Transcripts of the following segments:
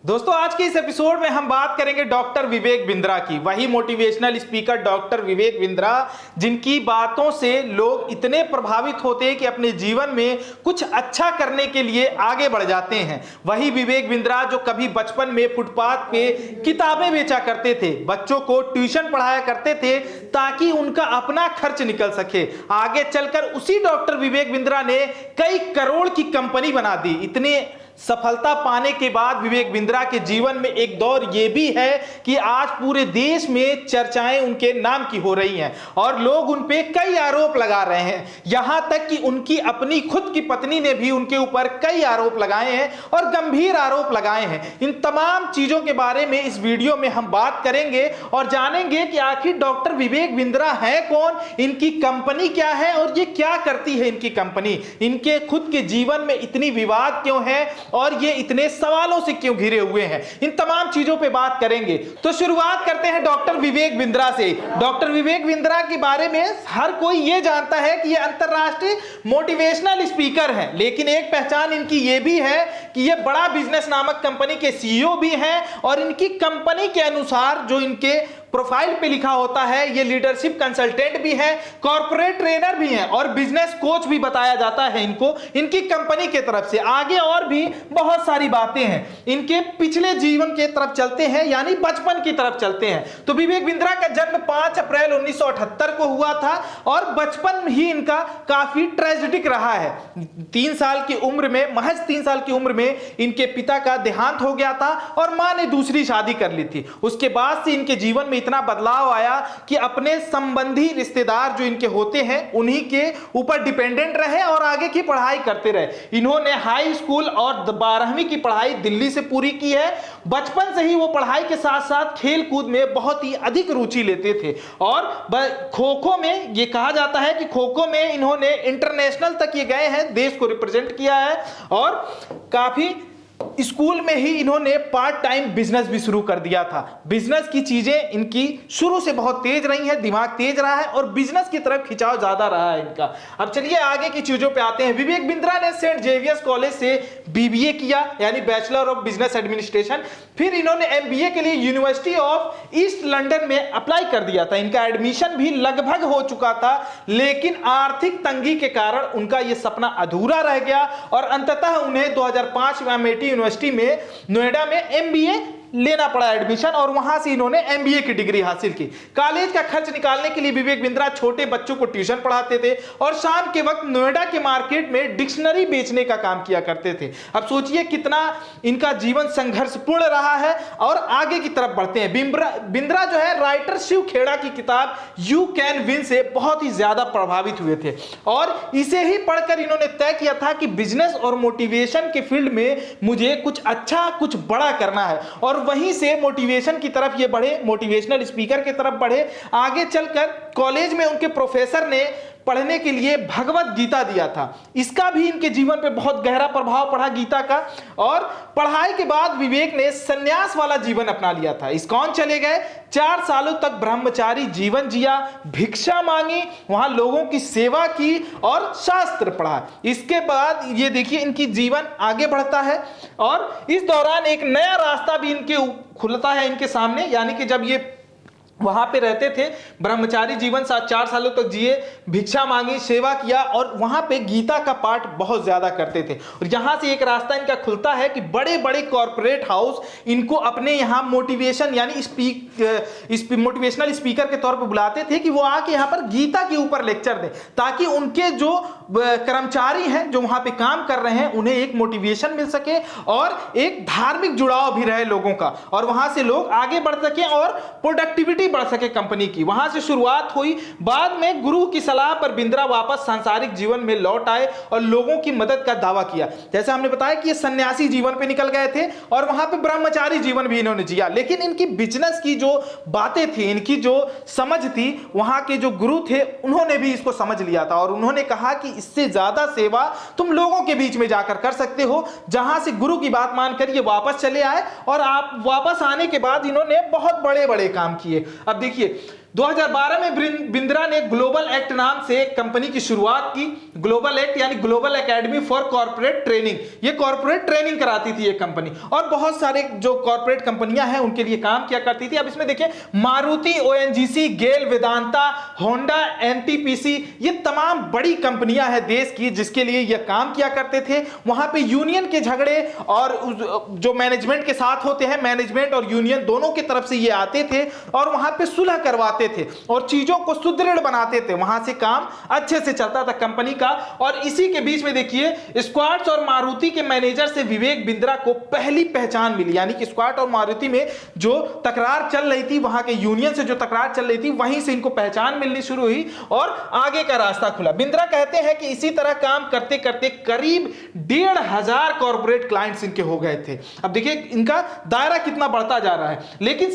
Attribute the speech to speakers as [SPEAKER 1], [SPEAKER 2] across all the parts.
[SPEAKER 1] दोस्तों आज के इस एपिसोड में हम बात करेंगे डॉक्टर विवेक बिंद्रा की। वही motivational speaker doctor Vivek Bindra जिनकी बातों से लोग इतने प्रभावित होते हैं कि अपने जीवन में कुछ अच्छा करने के लिए आगे बढ़ जाते हैं। वही विवेक बिंद्रा जो कभी बचपन में फुटपाथ पे किताबें बेचा करते थे, बच्चों को ट्यूशन पढ़ाया करते थे ताकि उनका अपना खर्च निकल सके। आगे चलकर उसी डॉक्टर विवेक बिंद्रा ने कई करोड़ की कंपनी बना दी। इतने सफलता पाने के बाद विवेक बिंद्रा के जीवन में एक दौर यह भी है कि आज पूरे देश में चर्चाएं उनके नाम की हो रही हैं और लोग उन पे कई आरोप लगा रहे हैं। यहां तक कि उनकी अपनी खुद की पत्नी ने भी उनके ऊपर कई आरोप लगाए हैं और गंभीर आरोप लगाए हैं। इन तमाम चीजों के बारे में इस वीडियो में हम बात करेंगे और जानेंगे कि आखिर डॉक्टर विवेक बिंद्रा है कौन, इनकी कंपनी क्या है और ये क्या करती है इनकी कंपनी, इनके खुद के जीवन में इतनी विवाद क्यों है और ये इतने सवालों से क्यों घिरे हुए हैं। इन तमाम चीजों पे बात करेंगे। तो शुरुआत करते हैं डॉक्टर विवेक बिंद्रा से। डॉक्टर विवेक बिंद्रा के बारे में हर कोई ये जानता है कि ये अंतरराष्ट्रीय मोटिवेशनल स्पीकर हैं, लेकिन एक पहचान इनकी ये भी है कि ये बड़ा बिजनेस नामक कंपनी के सीईओ भी हैं और इनकी कंपनी के अनुसार जो इनके प्रोफाइल पे लिखा होता है ये लीडरशिप कंसल्टेंट भी है, कॉर्पोरेट ट्रेनर भी हैं और बिजनेस कोच भी बताया जाता है इनको इनकी कंपनी के तरफ से। आगे और भी बहुत सारी बातें हैं। इनके पिछले जीवन के तरफ चलते हैं, यानी बचपन की तरफ चलते हैं। तो विवेक बिंद्रा का जन्म 5 अप्रैल 1978 को हुआ था और बचपन ही इनका काफी ट्रेजिडिक रहा है। 3 साल की उम्र में, महज 3 साल की उम्र में इनके पिता का देहांत हो गया था और मां ने दूसरी शादी कर ली थी। उसके बाद से इनके जीवन में इतना बदलाव आया कि अपने संबंधी रिश्तेदार जो इनके होते हैं उन्हीं के ऊपर डिपेंडेंट रहे और आगे की पढ़ाई करते रहे। इन्होंने हाई स्कूल और 12वीं की पढ़ाई दिल्ली से पूरी की है। बचपन से ही वो पढ़ाई के साथ साथ खेल कूद में बहुत ही अधिक रुचि लेते थे और खो खो में ये कहा जाता है कि खो खो में इन्होंने इंटरनेशनल तक ये गए हैं, देश को रिप्रेजेंट किया है और काफी स्कूल में ही इन्होंने पार्ट टाइम बिजनेस भी शुरू कर दिया था। बिजनेस की चीजें इनकी शुरू से बहुत तेज रही है, दिमाग तेज रहा है और बिजनेस की तरफ खिंचाव ज्यादा रहा है इनका। अब चलिए आगे की चीजों पे आते हैं। विवेक बिंद्रा ने सेंट जेवियर्स कॉलेज से बीबीए किया, यानी बैचलर ऑफ बिजनेस एडमिनिस्ट्रेशन। फिर इन्होंने एमबीए के लिए यूनिवर्सिटी ऑफ ईस्ट लंदन में अप्लाई कर दिया था। इनका एडमिशन भी लगभग हो चुका था, लेकिन आर्थिक तंगी के कारण उनका यह सपना अधूरा रह गया और अंततः उन्हें 2005 में अमेठी यूनिवर्सिटी में नोएडा में एमबीए लेना पड़ा एडमिशन और वहां से इन्होंने एमबीए की डिग्री हासिल की। कॉलेज का खर्च निकालने के लिए विवेक बिंद्रा छोटे बच्चों को ट्यूशन पढ़ाते थे और शाम के वक्त नोएडा के मार्केट में डिक्शनरी बेचने का काम किया करते थे। अब सोचिए कितना इनका जीवन संघर्षपूर्ण रहा है और आगे की तरफ बढ़ते हैं। बिंद्रा जो है राइटर शिव खेड़ा की किताब यू कैन विन से बहुत ही ज्यादा प्रभावित हुए थे और इसे ही पढ़कर इन्होंने तय किया था कि बिजनेस और मोटिवेशन के फील्ड में मुझे कुछ अच्छा, कुछ बड़ा करना है और वहीं से मोटिवेशन की तरफ ये बढ़े, मोटिवेशनल स्पीकर की तरफ बढ़े। आगे चलकर कॉलेज में उनके प्रोफेसर ने पढ़ने के लिए भगवत गीता दिया था। इसका भी इनके जीवन पे बहुत गहरा प्रभाव पड़ा गीता का और पढ़ाई के बाद विवेक ने सन्यास वाला जीवन अपना लिया था। इस्कॉन चले गए, 4 सालों तक ब्रह्मचारी जीवन जिया, भिक्षा मांगी, वहां लोगों की सेवा की और शास्त्र पढ़ा। इसके बाद ये देखिए इनकी जीवन आगे बढ़ता है और इस दौरान एक नया रास्ता भी इनके खुलता है इनके सामने, यानी कि जब ये वहां पे रहते थे, ब्रह्मचारी जीवन 4 सालों तक जिए, भिक्षा मांगी, सेवा किया और वहां पे गीता का पाठ बहुत ज्यादा करते थे। और यहां से एक रास्ता इनका खुलता है कि बड़े बड़े कॉर्पोरेट हाउस इनको अपने यहां मोटिवेशन यानी मोटिवेशनल स्पीकर के तौर पे बुलाते थे कि वो आके यहां पर गीता के ऊपर लेक्चर दें ताकि उनके जो कर्मचारी हैं जो वहां पे काम कर रहे हैं उन्हें एक मोटिवेशन मिल सके और एक धार्मिक जुड़ाव भी रहे लोगों का और वहां से लोग आगे बढ़ सके और प्रोडक्टिविटी बढ़ सके कंपनी की। वहां से शुरुआत हुई। बाद में गुरु की सलाह पर बिंद्रा वापस सांसारिक जीवन में लौट आए और लोगों की मदद का दावा किया। जैसे हमने बताया कि ये सन्यासी जीवन पे निकल गए थे और वहां पे ब्रह्मचारी जीवन भी इन्होंने जिया, लेकिन इनकी बिजनेस की जो बातें थी, इनकी जो समझ थी, वहां के जो गुरु थे उन्होंने भी इसको समझ लिया था और उन्होंने कहा कि इससे ज्यादा सेवा तुम लोगों के बीच में जाकर कर सकते हो। जहां से गुरु की बात मानकर ये वापस चले आए और आप वापस आने के बाद इन्होंने बहुत बड़े बड़े काम किए। अब देखिए 2012 में बिंद्रा ने ग्लोबल एक्ट नाम से एक कंपनी की शुरुआत की। ग्लोबल एक्ट यानी global academy for corporate training, ये कॉर्पोरेट ट्रेनिंग कराती थी ये कंपनी, और बहुत सारे जो कॉर्पोरेट कंपनियां हैं उनके लिए काम किया करती थी। अब इसमें देखिए मारुति, ओएनजीसी, गेल, वेदांता, होंडा, एनटीपीसी, ये तमाम बड़ी कंपनियां हैं देश की जिसके लिए ये काम किया करते थे। वहां पे यूनियन के झगड़े और जो मैनेजमेंट के साथ होते हैं, मैनेजमेंट और यूनियन दोनों की तरफ से ये आते थे और वहां पे सुलह करवाते थे और चीजों को सुदृढ़ बनाते थे। वहां से काम अच्छे से चलता था कंपनी का। और इसी के बीच में देखिए स्क्वाट्स और मारुति के मैनेजर से विवेक बिंद्रा को पहली पहचान मिली, यानी कि स्क्वाट और मारुति में जो तकरार चल रही थी, वहां के यूनियन से जो तकरार चल रही थी, वहीं से इनको पहचान मिलनी शुरू हुई और आगे का रास्ता खुला। बिंद्रा कहते हैं कि इसी तरह काम करते करते करीब 1,500 कॉर्पोरेट क्लाइंट्स इनके हो गए थे। अब देखिए इनका दायरा कितना बढ़ता जा रहा है, लेकिन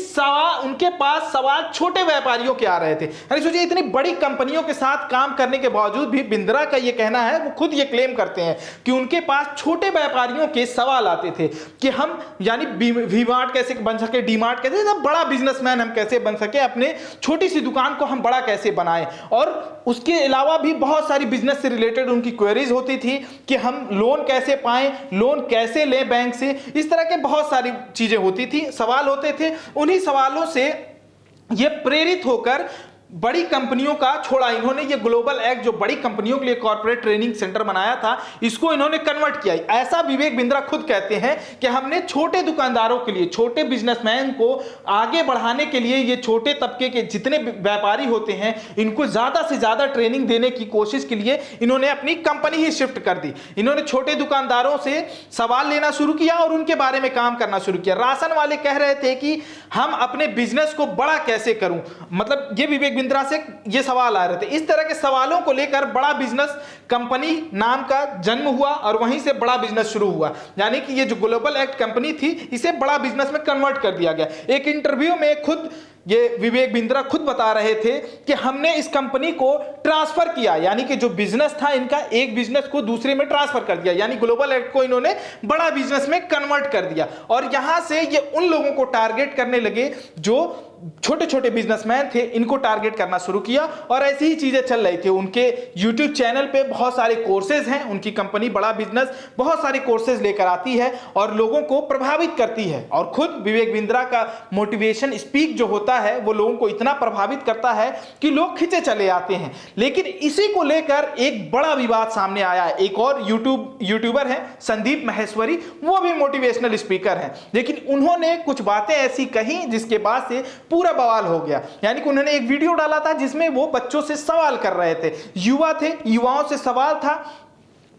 [SPEAKER 1] उनके पास सवाल छोटे व्यापारियों के आ रहे थे। यानी सोचिए इतनी बड़ी कंपनियों के साथ काम करने के बावजूद भी बिंद्रा का ये कहना है, वो खुद ये क्लेम करते हैं कि उनके पास छोटे व्यापारियों के सवाल आते थे कि हम यानी वी मार्ट कैसे बन सके, डी मार्ट कैसे, बड़ा बिजनेसमैन हम कैसे बन सके, अपने छोटी सी दुकान को हम बड़ा कैसे बनाएं। और उसके अलावा भी बहुत सारी बिजनेस से रिलेटेड उनकी क्वेरीज होती थी कि हम लोन कैसे पाएं, लोन कैसे लें बैंक से, इस तरह के बहुत सारी चीजें होती थी, सवाल होते थे। उन्हीं सवालों से ये प्रेरित होकर बड़ी कंपनियों का छोड़ा इन्होंने। ये ग्लोबल एक्ट जो बड़ी कंपनियों के लिए कॉर्पोरेट ट्रेनिंग सेंटर बनाया था, इसको इन्होंने कन्वर्ट किया। ऐसा विवेक बिंद्रा खुद कहते हैं कि हमने छोटे दुकानदारों के लिए, छोटे बिजनेसमैन को आगे बढ़ाने के लिए, ये छोटे तबके के जितने व्यापारी होते हैं इनको ज्यादा से ज्यादा ट्रेनिंग देने की कोशिश के लिए इन्होंने अपनी कंपनी ही शिफ्ट कर दी। इन्होंने छोटे दुकानदारों से सवाल लेना शुरू किया और उनके बारे में काम करना शुरू किया। राशन वाले कह रहे थे कि हम अपने बिजनेस को बड़ा कैसे करूं, मतलब ये विवेक बिंद्रा से ये सवाल आ रहे थे। इस तरह के सवालों को लेकर बड़ा बिजनेस कंपनी नाम का जन्म हुआ और वहीं से बड़ा बिजनेस शुरू हुआ। यानी कि ये जो ग्लोबल एक्ट कंपनी थी इसे बड़ा बिजनेस में कन्वर्ट कर दिया गया। एक इंटरव्यू में खुद ये विवेक बिंद्रा खुद बता रहे थे कि हमने इस कंपनी को ट्रांसफर किया, यानी कि जो बिजनेस था इनका, एक बिजनेस को दूसरे में ट्रांसफर कर दिया, यानी ग्लोबल एक्ट को इन्होंने बड़ा बिजनेस में कन्वर्ट कर दिया। और यहां से ये उन लोगों को टारगेट करने लगे जो छोटे छोटे बिजनेसमैन थे, इनको टारगेट करना शुरू किया। और ऐसी ही चीजें चल रही थी। उनके YouTube चैनल पे बहुत सारे कोर्सेज हैं, उनकी कंपनी बड़ा बिजनेस बहुत सारे कोर्सेज लेकर आती है और लोगों को प्रभावित करती है। और खुद विवेक बिंद्रा का मोटिवेशन स्पीक जो होता है वो लोगों को इतना प्रभावित करता है कि लोग खिंचे चले आते हैं। लेकिन इसी को लेकर एक बड़ा विवाद सामने आया है। एक और यूट्यूबर है संदीप महेश्वरी, वो भी मोटिवेशनल स्पीकर हैं, लेकिन उन्होंने कुछ बातें ऐसी कही जिसके बाद से पूरा बवाल हो गया। यानी कि उन्होंने एक वीडियो डाला था जिसमें वो बच्चों से सवाल कर रहे थे, युवा थे, युवाओं से सवाल था।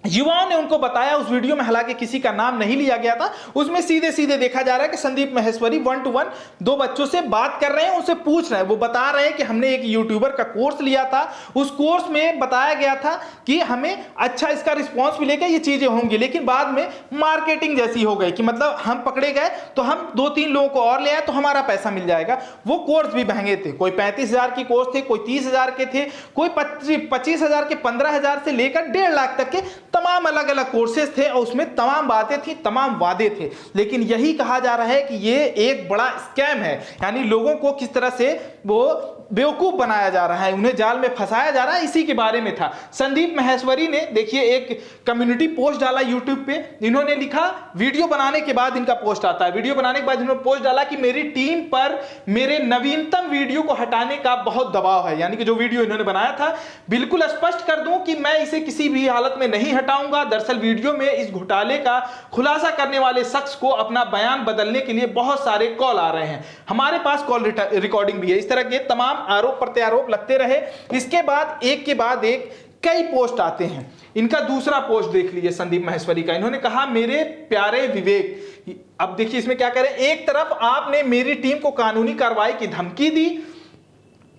[SPEAKER 1] युवाओं ने उनको बताया उस वीडियो में, हालांकि किसी का नाम नहीं लिया गया था, उसमें सीधे सीधे देखा जा रहा है कि संदीप महेश्वरी 1 to 1 दो बच्चों से बात कर रहे हैं, उनसे पूछ रहे हैं। वो बता रहे हैं कि हमने एक यूट्यूबर का कोर्स लिया था, उस कोर्स में बताया गया था कि हमें अच्छा इसका रिस्पॉन्स मिलेगा, ये चीजें होंगी, लेकिन बाद में मार्केटिंग जैसी हो गई कि मतलब हम पकड़े गए तो हम 2-3 लोगों को और ले आए तो हमारा पैसा मिल जाएगा। वो कोर्स भी महंगे थे, कोई 35,000 की कोर्स थे, कोई 30,000 के थे, कोई 25,000 के, 15,000 से लेकर 1.5 लाख तक के तमाम अलग अलग कोर्सेज थे और उसमें तमाम बातें थी, तमाम वादे थे। लेकिन यही कहा जा रहा है कि ये एक बड़ा स्कैम है, यानी लोगों को किस तरह से वो बेवकूफ बनाया जा रहा है, उन्हें जाल में फंसाया जा रहा है, इसी के बारे में था। संदीप महेश्वरी ने देखिए एक कम्युनिटी पोस्ट डाला यूट्यूब पे। इन्होंने लिखा, वीडियो बनाने के बाद इनका पोस्ट आता है, वीडियो बनाने के बाद इन्होंने पोस्ट डाला कि मेरी टीम पर मेरे नवीनतम वीडियो को हटाने का बहुत दबाव है। यानी कि जो वीडियो इन्होंने बनाया था, बिल्कुल स्पष्ट कर दूं कि मैं इसे किसी भी हालत में नहीं हटाऊंगा। दरअसल वीडियो में इस घोटाले का खुलासा करने वाले शख्स को अपना बयान बदलने के लिए बहुत सारे कॉल आ रहे हैं, हमारे पास कॉल रिकॉर्डिंग भी है। इस तरह के तमाम आरोप प्रत्यारोप लगते रहे। इसके बाद एक के बाद एक कई पोस्ट आते हैं। इनका दूसरा पोस्ट देख लीजिए संदीप महेश्वरी का। इन्होंने कहा, मेरे प्यारे विवेक, अब देखिए इसमें क्या करें, एक तरफ आपने मेरी टीम को कानूनी कार्रवाई की धमकी दी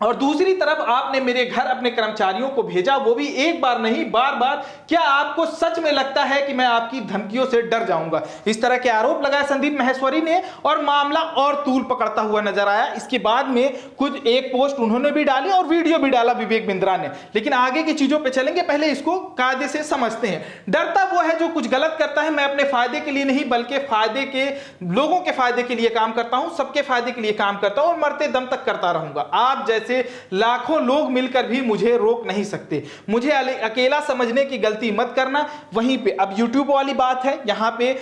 [SPEAKER 1] और दूसरी तरफ आपने मेरे घर अपने कर्मचारियों को भेजा, वो भी एक बार नहीं बार बार। क्या आपको सच में लगता है कि मैं आपकी धमकियों से डर जाऊंगा? इस तरह के आरोप लगाए संदीप महेश्वरी ने और मामला और तूल पकड़ता हुआ नजर आया। इसके बाद में कुछ एक पोस्ट उन्होंने भी डाली और वीडियो भी डाला विवेक बिंद्रा ने। लेकिन आगे की चीजों पर चलेंगे, पहले इसको कायदे से समझते हैं। डरता वो है जो कुछ गलत करता है, मैं अपने फायदे के लिए नहीं बल्कि फायदे के, लोगों के फायदे के लिए काम करता हूं, सबके फायदे के लिए काम करता हूं और मरते दम तक करता रहूंगा। आप जैसे जैसे लाखों लोग मिलकर भी मुझे रोक नहीं सकते। मुझे अकेला समझने की गलती मत करना। वहीं पे अब यूट्यूब वाली बात है, यहाँ पे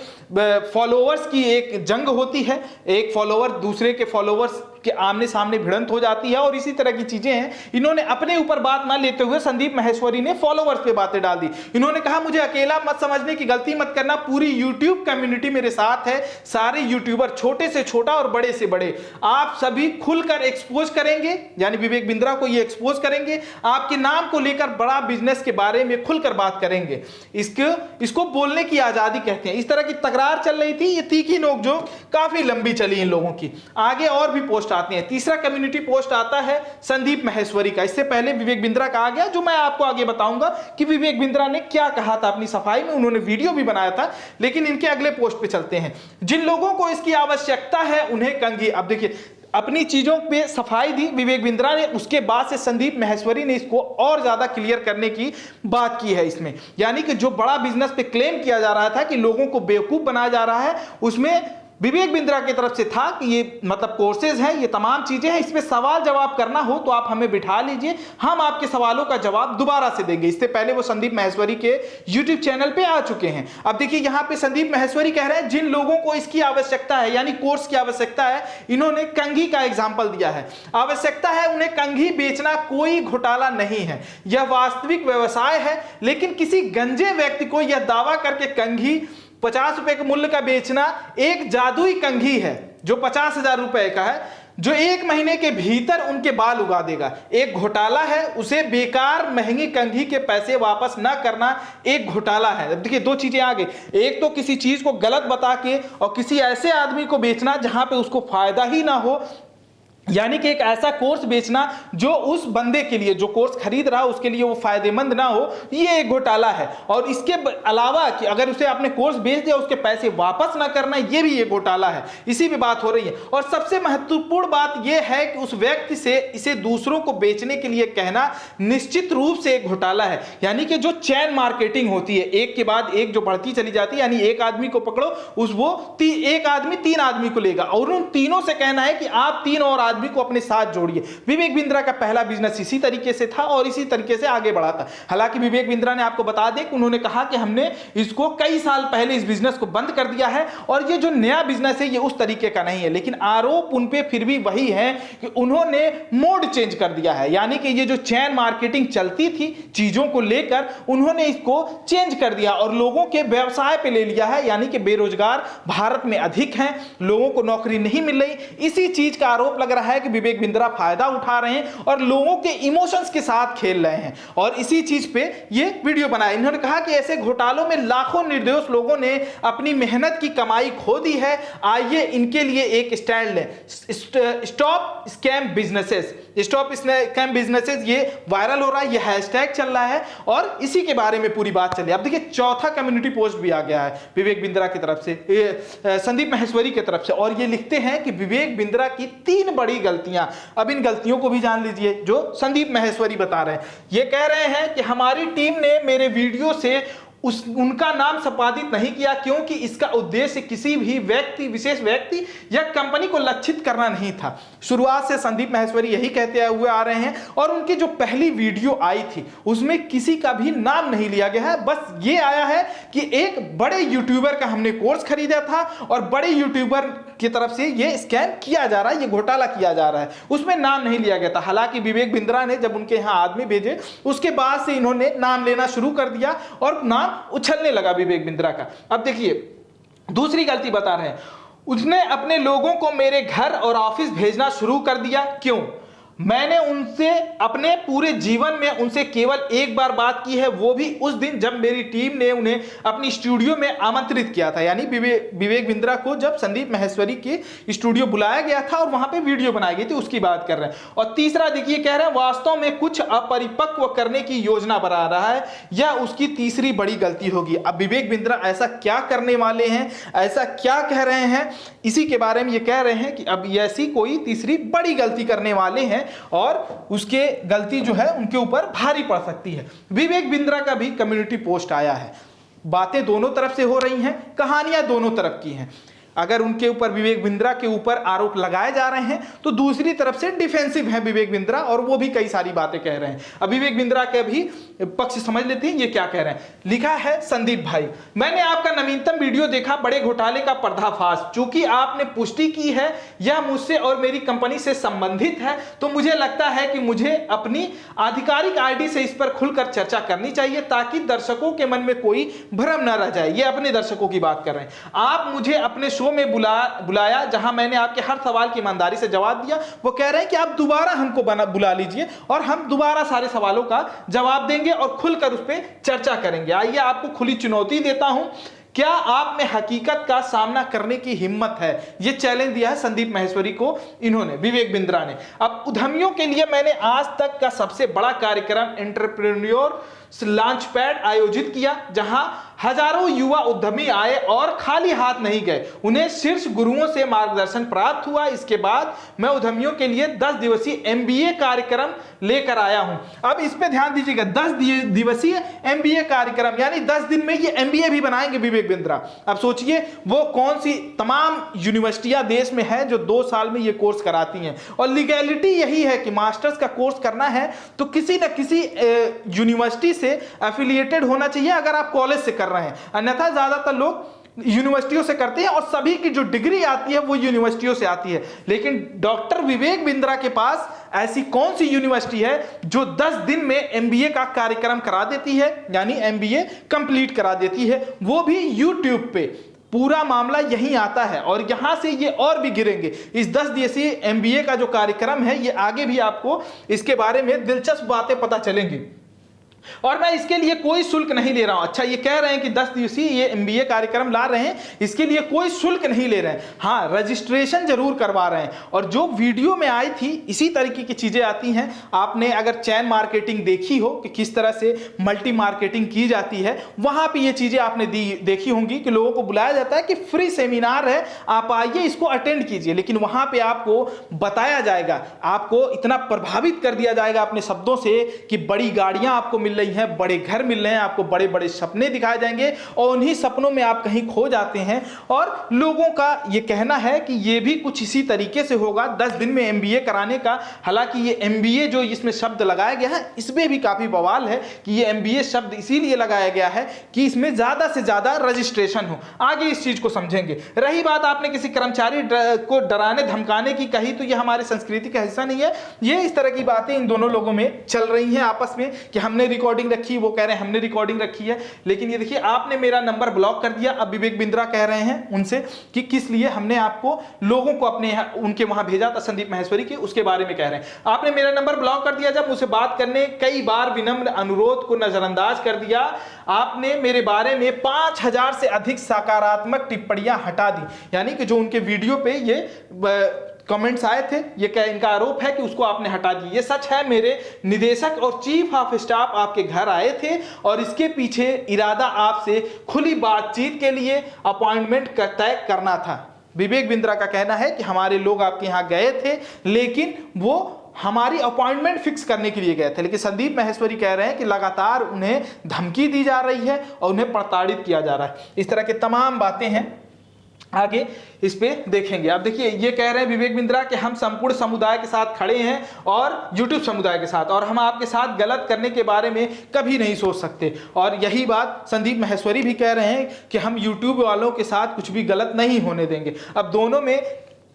[SPEAKER 1] फॉलोअर्स की एक जंग होती है, एक फॉलोअर दूसरे के फॉलोअर्स के आमने सामने भिड़ंत हो जाती है और इसी तरह की चीजें हैं। इन्होंने अपने ऊपर बात ना लेते हुए संदीप माहेश्वरी ने फॉलोअर्स पे बातें डाल दी। इन्होंने कहा मुझे अकेला मत समझने की गलती मत करना, पूरी यूट्यूब कम्युनिटी मेरे साथ है, सारे यूट्यूबर छोटे से छोटा और बड़े से बड़े आप सभी खुलकर एक्सपोज करेंगे, यानी विवेक बिंद्रा को ये एक्सपोज करेंगे, आपके नाम को लेकर बड़ा बिजनेस के बारे में खुलकर बात करेंगे। इसको बोलने की आजादी कहते हैं। इस तरह की तकरार चल रही थी, ये तीखी नोकझोंक काफी लंबी चली इन लोगों की। आगे और भी पोस्ट आती हैं। तीसरा कम्युनिटी पोस्ट आता है संदीप माहेश्वरी का। इससे पहले विवेक बिंद्रा का आ गया, जो मैं आपको आगे बताऊंगा कि विवेक बिंद्रा ने क्या कहा था अपनी सफाई में। उन्होंने वीडियो भी बनाया था, लेकिन इनके अगले पोस्ट पे चलते हैं। जिन लोगों को इसकी आवश्यकता है उन्हें कंघी। अब देखिए, अपनी चीजों पे सफाई दी विवेक बिंद्रा ने, उसके बाद से संदीप माहेश्वरी ने इसको और ज्यादा क्लियर करने की बात की है इसमें। यानी कि जो बड़ा बिजनेस पे क्लेम किया जा रहा था कि लोगों को बेवकूफ बनाया जा रहा है, उसमें विवेक बिंद्रा की तरफ से था कि ये मतलब कोर्सेज हैं, ये तमाम चीजें हैं, इस पे सवाल जवाब करना हो तो आप हमें बिठा लीजिए, हम आपके सवालों का जवाब दोबारा से देंगे। इससे पहले वो संदीप माहेश्वरी के यूट्यूब चैनल पे आ चुके हैं। अब देखिए, यहाँ पे संदीप माहेश्वरी कह रहे हैं जिन लोगों को इसकी आवश्यकता है, यानी कोर्स की आवश्यकता है, इन्होंने कंघी का एग्जाम्पल दिया है। आवश्यकता है उन्हें कंघी बेचना, कोई घोटाला नहीं है, यह वास्तविक व्यवसाय है। लेकिन किसी गंजे व्यक्ति को यह दावा करके कंघी 50 रुपए के मूल्य का बेचना, एक जादुई कंघी है जो 50,000 रुपए का है, जो 1 महीने के भीतर उनके बाल उगा देगा, एक घोटाला है। उसे बेकार महंगी कंघी के पैसे वापस ना करना एक घोटाला है। अब देखिए, दो चीजें आ गई, एक तो किसी चीज को गलत बता के और किसी ऐसे आदमी को बेचना जहां पे उसको फायदा ही ना हो, यानी कि एक ऐसा कोर्स बेचना जो उस बंदे के लिए, जो कोर्स खरीद रहा है उसके लिए वो फायदेमंद ना हो, ये एक घोटाला है। और इसके अलावा कि अगर उसे आपने कोर्स बेच दिया उसके पैसे वापस ना करना, ये भी एक घोटाला है। इसी पे बात हो रही है। और सबसे महत्वपूर्ण बात यह है कि उस व्यक्ति से इसे दूसरों को बेचने के लिए कहना निश्चित रूप से एक घोटाला है। यानी कि जो चैन मार्केटिंग होती है, एक के बाद एक जो बढ़ती चली जाती है, यानी एक आदमी को पकड़ो, एक आदमी 3 आदमी को लेगा और उन तीनों से कहना है कि आप 3 और आदमी को अपने साथ जोड़िए। विवेक बिंद्रा का पहला बिजनेस इसी तरीके से था और इसी तरीके से आगे बढ़ा था। हालांकि विवेक बिंद्रा ने आपको बता दें कि उन्होंने कहा कि हमने इसको कई साल पहले इस बिजनेस को बंद कर दिया है और ये जो नया बिजनेस है ये उस तरीके का नहीं है। लेकिन आरोप उन पे फिर भी वही है कि उन्होंने मोड चेंज कर दिया है। यानी कि ये जो चैन मार्केटिंग चलती थी चीजों को लेकर, उन्होंने इसको चेंज कर दिया और लोगों के व्यवसाय पे ले लिया है। यानी कि बेरोजगार भारत में अधिक हैं, लोगों को नौकरी नहीं मिल रही। इसी चीज का आरोप लग रहा है कि विवेक बिंद्रा फायदा उठा रहे हैं और लोगों के इमोशंस के साथ खेल रहे हैं और इसी चीज पे ये वीडियो बनाया। इन्होंने कहा कि ऐसे घोटालों में लाखों निर्दोष लोगों ने अपनी मेहनत की कमाई खो दी है। आइए इनके लिए एक स्टैंड लें। Stop scam businesses, stop scam businesses, ये वायरल हो रहा है, ये हैशटैग चल रहा है और इसी के बारे में पूरी बात चल रही है। अब देखिए, चौथा कम्युनिटी पोस्ट भी आ गया है विवेक बिंद्रा की तरफ से, संदीप माहेश्वरी की तरफ से, और ये लिखते हैं कि विवेक बिंद्रा की 3 बड़ी गलतियां। अब इन गलतियों को भी जान लीजिए जो संदीप माहेश्वरी बता रहे हैं। ये कह रहे हैं कि हमारी टीम ने मेरे वीडियो से उनका नाम संपादित नहीं किया क्योंकि इसका उद्देश्य किसी भी विशेष व्यक्ति या कंपनी को लक्षित करना नहीं था। शुरुआत से संदीप माहेश्वरी यही कहते हुए आ रहे हैं और उनकी जो पहली वीडियो आई थी उसमें किसी का भी नाम नहीं लिया गया है। बस ये आया है कि एक बड़े यूट्यूबर का हमने कोर्स खरीदा था और बड़े यूट्यूबर की तरफ से ये स्कैम किया जा रहा है, ये घोटाला किया जा रहा है, उसमें नाम नहीं लिया गया था। हालांकि विवेक बिंद्रा ने जब उनके यहाँ आदमी भेजे उसके बाद से इन्होंने नाम लेना शुरू कर दिया और नाम उछलने लगा विवेक बिंद्रा का। अब देखिए, दूसरी गलती बता रहे हैं, उसने अपने लोगों को मेरे घर और ऑफिस भेजना शुरू कर दिया। क्यों? मैंने उनसे अपने पूरे जीवन में उनसे केवल एक बार बात की है, वो भी उस दिन जब मेरी टीम ने उन्हें अपनी स्टूडियो में आमंत्रित किया था। यानी विवेक बिंद्रा को जब संदीप माहेश्वरी के स्टूडियो बुलाया गया था और वहां पे वीडियो बनाई गई थी, उसकी बात कर रहे हैं। और तीसरा देखिए, कह रहे हैं वास्तव में कुछ अपरिपक्व करने की योजना बना रहा है, यह उसकी तीसरी बड़ी गलती होगी। अब विवेक बिंद्रा ऐसा क्या करने वाले हैं, ऐसा क्या कह रहे हैं, इसी के बारे में ये कह रहे हैं कि अब ऐसी कोई तीसरी बड़ी गलती करने वाले हैं और उसके गलती जो है उनके ऊपर भारी पड़ सकती है। विवेक बिंद्रा का भी कम्युनिटी पोस्ट आया है। बातें दोनों तरफ से हो रही हैं, कहानियां दोनों तरफ की हैं। अगर उनके ऊपर विवेक बिंद्रा के ऊपर आरोप लगाए जा रहे हैं तो दूसरी तरफ से डिफेंसिव है विवेक बिंद्रा और वो भी कई सारी बातें कह रहे हैं। अब विवेक बिंद्रा के भी पक्ष समझ लेते हैं ये क्या कह रहे हैं। लिखा है संदीप भाई, मैंने आपका नवीनतम वीडियो देखा, बड़े घोटाले का पर्दाफाश। चूंकि आपने पुष्टि की है यह मुझसे और मेरी कंपनी से संबंधित है तो मुझे लगता है कि मुझे अपनी आधिकारिक आईडी से इस पर खुलकर चर्चा करनी चाहिए ताकि दर्शकों के मन में कोई भ्रम न रह जाए। ये अपने दर्शकों की बात कर रहे हैं। आप मुझे अपने शो में बुलाया जहां मैंने आपके हर सवाल की ईमानदारी से जवाब दिया। वो कह रहे हैं कि आप दोबारा हमको बुला लीजिए और हम दोबारा सारे सवालों का जवाब देंगे और खुलकर उस पर चर्चा करेंगे। आइए आपको खुली चुनौती देता हूं, क्या आप में हकीकत का सामना करने की हिम्मत है? ये चैलेंज दिया है संदीप माहेश्वरी को इन्होंने, विवेक बिंद्रा ने। अब उद्यमियों के लिए मैंने आज तक का सबसे बड़ा कार्यक्रम एंटरप्रेन्योर लॉन्च पैड आयोजित किया जहां हजारों युवा उद्यमी आए और खाली हाथ नहीं गए, उन्हें शीर्ष गुरुओं से मार्गदर्शन प्राप्त हुआ। इसके बाद मैं उद्यमियों के लिए 10 दिवसीय एमबीए कार्यक्रम लेकर आया हूं। अब इस पे ध्यान दीजिएगा, 10 दिवसीय एमबीए कार्यक्रम यानी 10 दिन में ये एमबीए भी बनाएंगे विवेक बिंद्रा। अब सोचिए वो कौन सी तमाम यूनिवर्सिटियां देश में है जो 2 साल में ये कोर्स कराती हैं और लीगैलिटी यही है कि मास्टर्स का कोर्स करना है तो किसी न किसी यूनिवर्सिटी से एफिलिएटेड होना चाहिए अगर आप कॉलेज से कर रहे हैं, अन्यथा ज्यादातर लोग यूनिवर्सिटियों से करते हैं और सभी की जो डिग्री आती है वो यूनिवर्सिटियों से आती है। लेकिन डॉक्टर विवेक बिंद्रा के पास ऐसी कौन सी यूनिवर्सिटी है जो 10 दिन में एमबीए का कार्यक्रम करा देती है, यानी एमबीए कंप्लीट करा देती है, वो भी यूट्यूब पे। पूरा मामला यहीं आता है और यहां से ये और भी गिरेंगे। इस 10 दिवसीय एमबीए का जो कार्यक्रम है ये आगे भी आपको इसके बारे में दिलचस्प बातें पता चलेंगी और मैं इसके लिए कोई शुल्क नहीं ले रहा हूं। अच्छा, ये कह रहे हैं कि 10 दिवसीय ये एमबीए कार्यक्रम ला रहे हैं, इसके लिए कोई शुल्क नहीं ले रहे हैं। हाँ, रजिस्ट्रेशन जरूर करवा रहे हैं। और जो वीडियो में आई थी इसी तरीके की चीजें आती हैं। आपने अगर चैन मार्केटिंग देखी हो कि किस तरह से मल्टी मार्केटिंग की जाती है, वहां पर ये चीजें आपने देखी होंगी कि लोगों को बुलाया जाता है कि फ्री सेमिनार है, आप आइए इसको अटेंड कीजिए। लेकिन वहां पर आपको बताया जाएगा, आपको इतना प्रभावित कर दिया जाएगा अपने शब्दों से कि बड़ी गाड़ियां आपको मिल रही हैं, बड़े घर मिल रहे हैं, आपको बड़े बड़े सपने दिखाए जाएंगे और उन्हीं सपनों में आप कहीं खो जाते हैं। और लोगों का यह कहना है कि यह भी कुछ इसी तरीके से होगा 10 दिन में एमबीए कराने का। हालांकि ये एमबीए जो इसमें शब्द लगाया गया है इसमें भी काफी बवाल है कि ये एमबीए शब्द इसीलिए लगाया गया है कि इसमें ज्यादा से ज्यादा रजिस्ट्रेशन हो। आगे इस चीज को समझेंगे। रही बात आपने किसी कर्मचारी को डराने धमकाने की कही, तो यह हमारी संस्कृति का हिस्सा नहीं है। ये इस तरह की बातें इन दोनों लोगों में चल रही हैं आपस में कि हमने रिकॉर्डिंग रखी, वो कह रहे हैं हमने रिकॉर्डिंग रखी है। लेकिन ये देखिए, आपने मेरा नंबर ब्लॉक कर दिया। अब विवेक बिंद्रा कह रहे हैं उनसे कि किस लिए हमने आपको लोगों को अपने उनके वहां भेजा था संदीप माहेश्वरी के, उसके बारे में कह रहे हैं। आपने मेरा नंबर ब्लॉक कर दिया, जब मुझसे बात करने कई बार विनम्र अनुरोध को नजरअंदाज कर दिया। आपने मेरे बारे में 5000 से अधिक सकारात्मक टिप्पणियां हटा दी, यानी कि जो उनके वीडियो पे ये कमेंट्स आए थे, ये क्या इनका आरोप है कि उसको आपने हटा दिया। ये सच है, मेरे निदेशक और चीफ ऑफ स्टाफ आपके घर आए थे और इसके पीछे इरादा आपसे खुली बातचीत के लिए अपॉइंटमेंट तय करना था। विवेक बिंद्रा का कहना है कि हमारे लोग आपके यहां गए थे लेकिन वो हमारी अपॉइंटमेंट फिक्स करने के लिए गए थे। लेकिन संदीप माहेश्वरी कह रहे हैं कि लगातार उन्हें धमकी दी जा रही है और उन्हें प्रताड़ित किया जा रहा है। इस तरह की तमाम बातें हैं, आगे इस पे देखेंगे। आप देखिए, ये कह रहे हैं विवेक बिंद्रा कि हम संपूर्ण समुदाय के साथ खड़े हैं और YouTube समुदाय के साथ, और हम आपके साथ गलत करने के बारे में कभी नहीं सोच सकते। और यही बात संदीप माहेश्वरी भी कह रहे हैं कि हम YouTube वालों के साथ कुछ भी गलत नहीं होने देंगे। अब दोनों में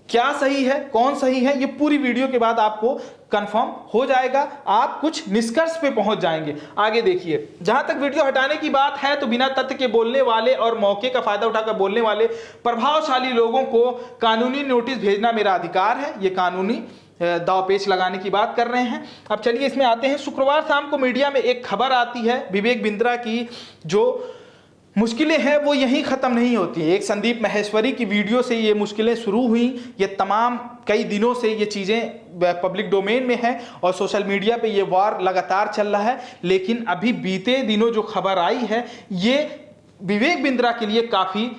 [SPEAKER 1] क्या सही है, कौन सही है, ये पूरी वीडियो के बाद आपको कंफर्म हो जाएगा। आप कुछ निष्कर्ष पे पहुंच जाएंगे। आगे देखिए, जहां तक वीडियो हटाने की बात है तो बिना तथ्य के बोलने वाले और मौके का फायदा उठाकर बोलने वाले प्रभावशाली लोगों को कानूनी नोटिस भेजना मेरा अधिकार है। ये कानूनी दावपेच लगाने की बात कर रहे हैं। अब चलिए इसमें आते हैं। शुक्रवार शाम को मीडिया में एक खबर आती है, विवेक बिंद्रा की जो मुश्किलें हैं वो यहीं ख़त्म नहीं होती हैं। एक संदीप माहेश्वरी की वीडियो से ये मुश्किलें शुरू हुई, ये तमाम कई दिनों से ये चीज़ें पब्लिक डोमेन में है और सोशल मीडिया पे ये वार लगातार चल रहा है। लेकिन अभी बीते दिनों जो खबर आई है ये विवेक बिंद्रा के लिए काफ़ी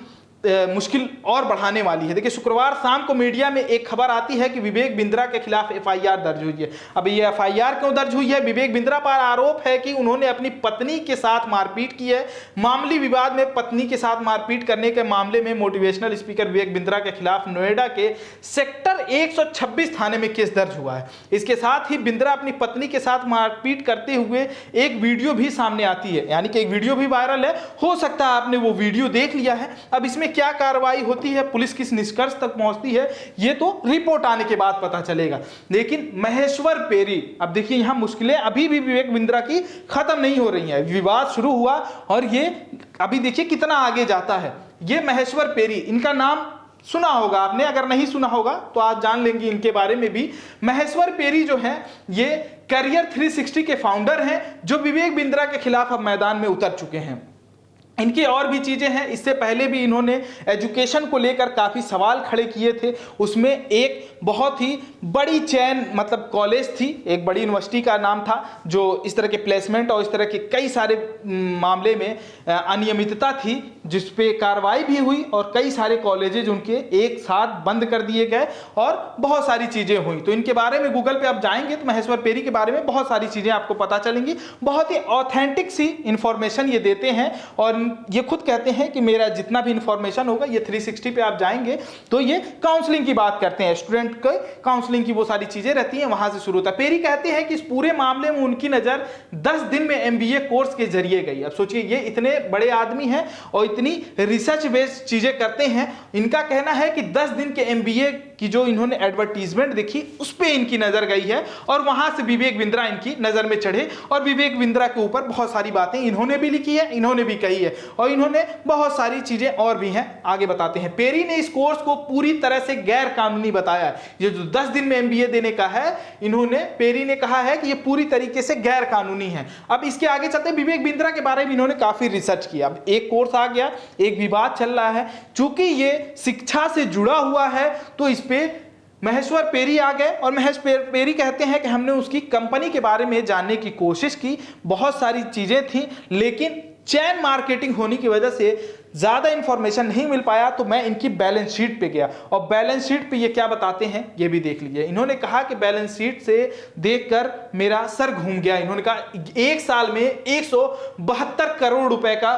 [SPEAKER 1] मुश्किल और बढ़ाने वाली है। देखिए, शुक्रवार शाम को मीडिया में एक खबर आती है कि विवेक बिंद्रा के खिलाफ एफआईआर दर्ज हुई है। अब ये एफआईआर क्यों दर्ज हुई है? विवेक बिंद्रा पर आरोप है कि उन्होंने अपनी पत्नी के साथ मारपीट की है। मामूली विवाद में पत्नी के साथ मारपीट करने के मामले में मोटिवेशनल स्पीकर विवेक बिंद्रा के खिलाफ नोएडा के सेक्टर 126 थाने में केस दर्ज हुआ है। इसके साथ ही बिंद्रा अपनी पत्नी के साथ मारपीट करते हुए एक वीडियो भी सामने आती है, यानी कि एक वीडियो भी वायरल है। हो सकता है आपने वो वीडियो देख लिया है। अब इसमें क्या कार्रवाई होती है, पुलिस किस निष्कर्ष तक पहुंचती है, ये तो रिपोर्ट आने के बाद पता चलेगा। लेकिन महेश्वर पेरी, अब देखिए यहां मुश्किलें अभी भी विवेक बिंद्रा की खत्म नहीं हो रही हैं। विवाद शुरू हुआ और ये अभी देखिए कितना आगे जाता है। ये महेश्वर पेरी, इनका नाम सुना होगा आपने, अगर नहीं सुना होगा तो आज जान लेंगे इनके बारे में भी। महेश्वर पेरी जो है ये करियर 360 के फाउंडर हैं, जो विवेक बिंद्रा के खिलाफ अब मैदान में उतर चुके हैं। इनकी और भी चीज़ें हैं। इससे पहले भी इन्होंने एजुकेशन को लेकर काफ़ी सवाल खड़े किए थे। उसमें एक बहुत ही बड़ी चेन मतलब कॉलेज थी, एक बड़ी यूनिवर्सिटी का नाम था, जो इस तरह के प्लेसमेंट और इस तरह के कई सारे मामले में अनियमितता थी, जिस पे कार्रवाई भी हुई और कई सारे कॉलेजेज उनके एक साथ बंद कर दिए गए और बहुत सारी चीज़ें हुई। तो इनके बारे में गूगल पे आप जाएंगे तो महेश्वर पेरी के बारे में बहुत सारी चीज़ें आपको पता चलेंगी। बहुत ही ऑथेंटिक सी इंफॉर्मेशन ये देते हैं और ये खुद कहते हैं कि मेरा जितना भी इंफॉर्मेशन होगा ये 360 पे आप जाएंगे तो ये काउंसलिंग की बात करते हैं, स्टूडेंट के काउंसलिंग की वो सारी चीजें रहती हैं, वहां से शुरू होता है। पेरी कहते हैं कि इस पूरे मामले में उनकी नजर 10 दिन में एमबीए कोर्स के जरिए गई। अब सोचिए, ये इतने बड़े आदमी हैं और इतनी रिसर्च बेस्ड चीजें करते हैं। इनका कहना है कि 10 दिन के एमबीए की जो इन्होंने एडवर्टीजमेंट देखी उस पे इनकी नजर गई है और वहां से विवेक बिंद्रा इनकी नजर में चढ़े और विवेक बिंद्रा के ऊपर बहुत सारी बातें इन्होंने भी लिखी है, इन्होंने भी कही है और इन्होंने बहुत सारी चीजें और भी हैं, आगे बताते हैं। पेरी ने इस कोर्स को पूरी तरह से गैर कानूनी बताया है। ये जो 10 दिन में एमबीए देने का है, पेरी ने कहा है कि ये पूरी तरीके से गैर कानूनी है। अब इसके आगे चलते विवेक बिंद्रा के बारे में इन्होंने काफी रिसर्च किया। अब एक कोर्स आ गया, एक विवाद चल रहा है, चूंकि ये शिक्षा से जुड़ा हुआ है तो इस पे महेश्वर पेरी आ गए और महेश्वर पेरी कहते हैं कि हमने उसकी कंपनी के बारे में जानने की कोशिश की, बहुत सारी चीजें थी, लेकिन चैन मार्केटिंग होने की वजह से ज्यादा इंफॉर्मेशन नहीं मिल पाया। तो मैं इनकी बैलेंस शीट पे गया और बैलेंस शीट पे ये क्या बताते हैं ये भी देख लीजिए। इन्होंने कहा कि बैलेंस शीट से देखकर मेरा सर घूम गया। इन्होंने कहा एक साल में 172 करोड़ रुपए का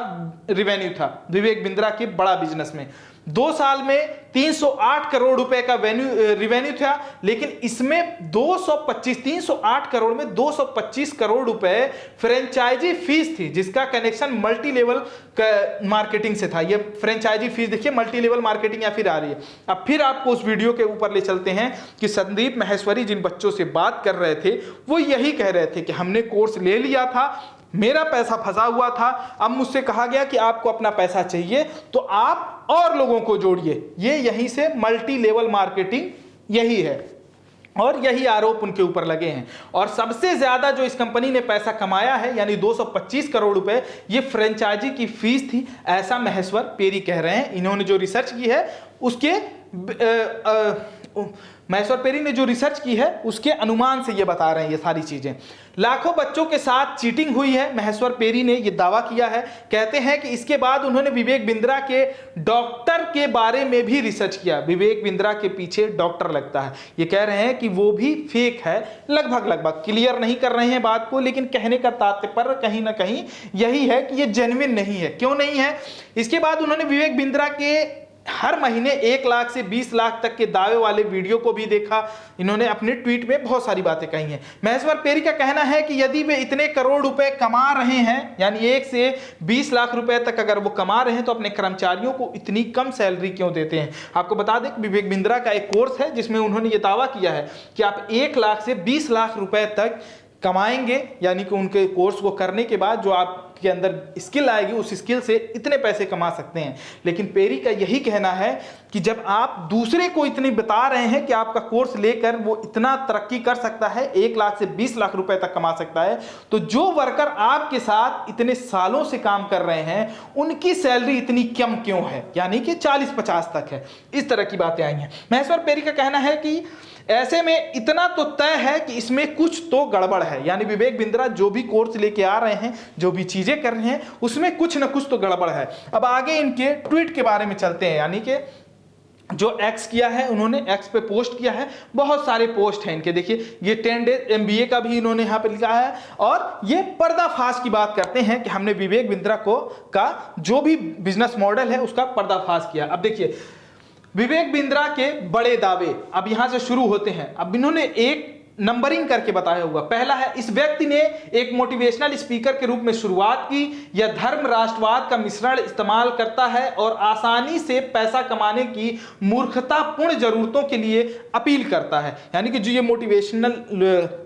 [SPEAKER 1] रिवेन्यू था विवेक बिंद्रा के बड़ा बिजनेस में। 2 साल में 308 करोड़ रुपए का रिवेन्यू था, लेकिन इसमें 308 करोड़ में 225 करोड़ रुपए फ्रेंचाइजी फीस थी, जिसका कनेक्शन मल्टी लेवल मार्केटिंग से था। ये फ्रेंचाइजी फीस देखिए, मल्टी लेवल मार्केटिंग या फिर आ रही है। अब फिर आपको उस वीडियो के ऊपर ले चलते हैं कि संदीप माहेश्वरी जिन बच्चों से बात कर रहे थे वो यही कह रहे थे कि हमने कोर्स ले लिया था, मेरा पैसा फंसा हुआ था, अब मुझसे कहा गया कि आपको अपना पैसा चाहिए तो आप और लोगों को जोड़िए। ये यहीं से मल्टी लेवल मार्केटिंग यही है और यही आरोप उनके ऊपर लगे हैं। और सबसे ज्यादा जो इस कंपनी ने पैसा कमाया है यानी 225 करोड़ रुपए, ये फ्रेंचाइजी की फीस थी, ऐसा महेश्वर पेरी कह रहे हैं। इन्होंने जो रिसर्च की है उसके महेश्वर पेरी ने जो रिसर्च की है उसके अनुमान से ये बता रहे हैं ये सारी चीजें। लाखों बच्चों के साथ चीटिंग हुई है, महेश्वर पेरी ने ये दावा किया है। कहते हैं कि इसके बाद उन्होंने विवेक बिंद्रा के डॉक्टर के बारे में भी रिसर्च किया। विवेक बिंद्रा के पीछे डॉक्टर लगता है, ये कह रहे हैं कि वो भी फेक है। लगभग क्लियर नहीं कर रहे हैं बात को, लेकिन कहने का तात्पर्य कहीं ना कहीं यही है कि ये जेन्युइन नहीं है। क्यों नहीं है? इसके बाद उन्होंने विवेक बिंद्रा के हर महीने 1 लाख से 20 लाख तक के दावे वाले वीडियो को भी देखा। इन्होंने अपने ट्वीट में बहुत सारी बातें कही हैं। महेश्वर पेरी का कहना है कि यदि वे इतने करोड़ रुपए कमा रहे हैं, यानी 1 से 20 लाख रुपए तक अगर वो कमा रहे हैं, तो अपने कर्मचारियों को इतनी कम सैलरी क्यों देते हैं। आपको बता दें कि विवेक बिंद्रा का एक कोर्स है जिसमें उन्होंने ये दावा किया है कि आप 1 लाख से 20 लाख रुपए तक कमाएंगे, यानी कि उनके कोर्स को करने के बाद जो आपके अंदर स्किल आएगी उस स्किल से इतने पैसे कमा सकते हैं। लेकिन पेरी का यही कहना है कि जब आप दूसरे को इतनी बता रहे हैं कि आपका कोर्स लेकर वो इतना तरक्की कर सकता है, 1 लाख से 20 लाख रुपए तक कमा सकता है, तो जो वर्कर आपके साथ इतने सालों से काम कर रहे हैं उनकी सैलरी इतनी कम क्यों है, यानी कि 40-50 तक है। इस तरह की बातें आई हैं। महेश्वर पेरी का कहना है कि ऐसे में इतना तो तय है कि इसमें कुछ तो गड़बड़ है, यानी विवेक बिंद्रा जो भी कोर्स लेके आ रहे हैं, जो भी चीजें कर रहे हैं, उसमें कुछ ना कुछ तो गड़बड़ है। अब आगे इनके ट्वीट के बारे में चलते हैं, यानी कि जो एक्स किया है उन्होंने, एक्स पे पोस्ट किया है, बहुत सारे पोस्ट हैं इनके। देखिए ये 10 डेज एमबीए का भी इन्होंने यहाँ पे लिखा है, और ये पर्दाफाश की बात करते हैं कि हमने विवेक बिंद्रा का जो भी बिजनेस मॉडल है उसका पर्दाफाश किया। अब देखिए विवेक बिंद्रा के बड़े दावे अब यहां से शुरू होते हैं। अब इन्होंने एक नंबरिंग करके बताया हुआ। पहला है, इस व्यक्ति ने एक मोटिवेशनल स्पीकर के रूप में शुरुआत की। यह धर्म राष्ट्रवाद का मिश्रण इस्तेमाल करता है और आसानी से पैसा कमाने की मूर्खतापूर्ण जरूरतों के लिए अपील करता है। यानी कि जो ये मोटिवेशनल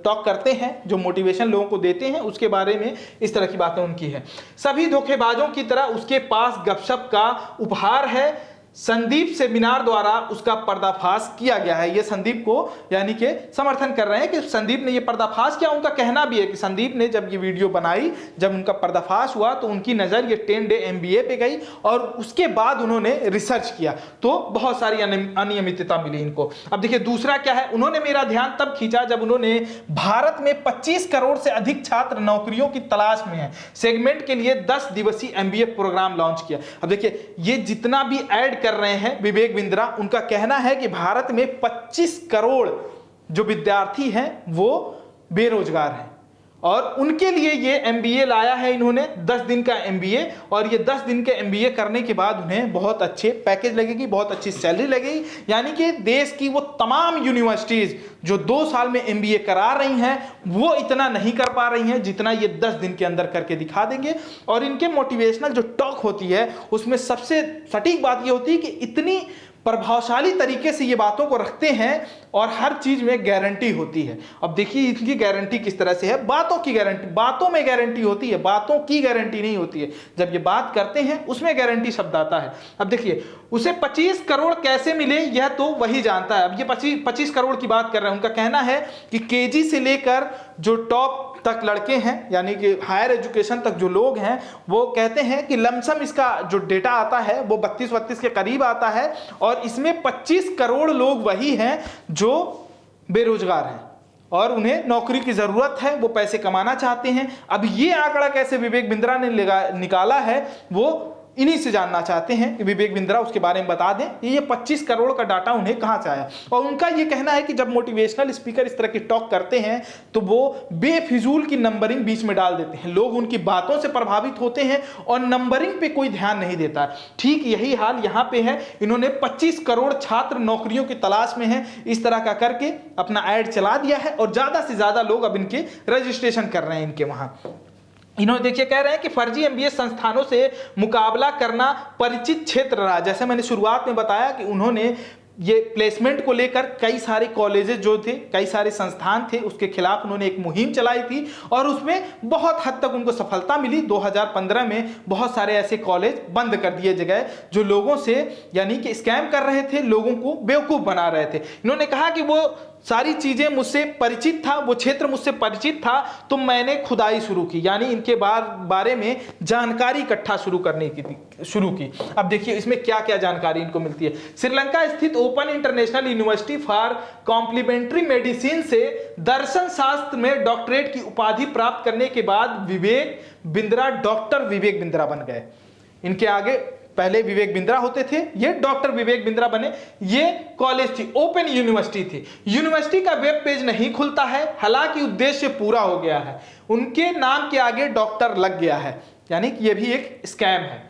[SPEAKER 1] टॉक करते हैं, जो मोटिवेशन लोगों को देते हैं, उसके बारे में इस तरह की बातें उनकी है। सभी धोखेबाजों की तरह उसके पास गपशप का उपहार है। संदीप सेमिनार द्वारा उसका पर्दाफाश किया गया है। ये संदीप को यानी कि समर्थन कर रहे हैं कि संदीप ने ये पर्दाफाश किया। उनका कहना भी है कि संदीप ने जब ये वीडियो बनाई, जब उनका पर्दाफाश हुआ तो उनकी नज़र ये 10 डे एमबीए पे गई और उसके बाद उन्होंने रिसर्च किया तो बहुत सारी अनियमितता मिली इनको। अब देखिए दूसरा क्या है, उन्होंने मेरा ध्यान तब खींचा जब उन्होंने भारत में 25 करोड़ से अधिक छात्र नौकरियों की तलाश में है सेगमेंट के लिए 10 दिवसीय एमबीए प्रोग्राम लॉन्च किया। अब देखिए ये जितना भी ऐड कर रहे हैं विवेक बिंद्रा, उनका कहना है कि भारत में 25 करोड़ जो विद्यार्थी हैं वो बेरोजगार हैं और उनके लिए ये एमबीए लाया है इन्होंने, 10 दिन का एमबीए। और ये 10 दिन के एमबीए करने के बाद उन्हें बहुत अच्छे पैकेज लगेगी, बहुत अच्छी सैलरी लगेगी। यानी कि देश की वो तमाम यूनिवर्सिटीज जो 2 साल में एमबीए करा रही हैं वो इतना नहीं कर पा रही हैं जितना ये 10 दिन के अंदर करके दिखा देंगे। और इनके मोटिवेशनल जो टॉक होती है उसमें सबसे सटीक बात ये होती है कि इतनी प्रभावशाली तरीके से ये बातों को रखते हैं और हर चीज में गारंटी होती है। अब देखिए इनकी गारंटी किस तरह से है, बातों की गारंटी, बातों में गारंटी होती है, बातों की गारंटी नहीं होती है। जब ये बात करते हैं उसमें गारंटी शब्द आता है। अब देखिए उसे 25 करोड़ कैसे मिले यह तो वही जानता है। अब ये 25 करोड़ की बात कर रहे हैं। उनका कहना है कि केजी से लेकर जो टॉप तक लड़के हैं यानी कि हायर एजुकेशन तक जो लोग हैं वो कहते हैं कि लमसम इसका जो डेटा आता है वो 32 के करीब आता है और इसमें 25 करोड़ लोग वही हैं जो बेरोजगार हैं और उन्हें नौकरी की जरूरत है, वो पैसे कमाना चाहते हैं। अब ये आंकड़ा कैसे विवेक बिंद्रा ने निकाला है वो इन्हीं से जानना चाहते हैं कि विवेक बिंद्रा उसके बारे में बता दें कि ये 25 करोड़ का डाटा उन्हें कहां से आया। और उनका ये कहना है कि जब मोटिवेशनल स्पीकर इस तरह की टॉक करते हैं तो वो बेफिजूल की नंबरिंग बीच में डाल देते हैं। लोग उनकी बातों से प्रभावित होते हैं और नंबरिंग पे कोई ध्यान नहीं देता। ठीक यही हाल यहां पे है। इन्होंने 25 करोड़ छात्र नौकरियों की तलाश में है इस तरह का करके अपना ऐड चला दिया है और ज्यादा से ज्यादा लोग अब इनके रजिस्ट्रेशन कर रहे हैं इनके वहां। इन्होंने देखिए कह रहे हैं कि फर्जी एमबीए संस्थानों से मुकाबला करना परिचित क्षेत्र रहा। जैसे मैंने शुरुआत में बताया कि उन्होंने ये प्लेसमेंट को लेकर कई सारे कॉलेजेस जो थे, कई सारे संस्थान थे, उसके खिलाफ उन्होंने एक मुहिम चलाई थी और उसमें बहुत हद तक उनको सफलता मिली। 2015 में बहुत सारे ऐसे कॉलेज बंद कर दिए गए जो लोगों से यानी कि स्कैम कर रहे थे, लोगों को बेवकूफ़ बना रहे थे। इन्होंने कहा कि वो सारी चीज़ें मुझसे परिचित था, वो क्षेत्र मुझसे परिचित था तो मैंने खुदाई शुरू की, यानी इनके बारे में जानकारी इकट्ठा शुरू की। अब देखिए इसमें क्या क्या जानकारी इनको मिलती है। श्रीलंका स्थित open international university for complementary medicine से दर्शन शास्त्र में डॉक्टरेट की उपाधि प्राप्त करने के बाद विवेक बिंद्रा डॉक्टर विवेक बिंद्रा बन गए। इनके आगे पहले विवेक बिंद्रा होते थे, ये डॉक्टर विवेक बिंद्रा बने। ये कॉलेज थी, ओपन यूनिवर्सिटी थी। यूनिवर्सिटी का वेब पेज नहीं खुलता है, हालांकि उद्देश्य पूरा हो गया है, उनके नाम के आगे डॉक्टर लग गया है, यानी कि ये भी एक स्कैम है।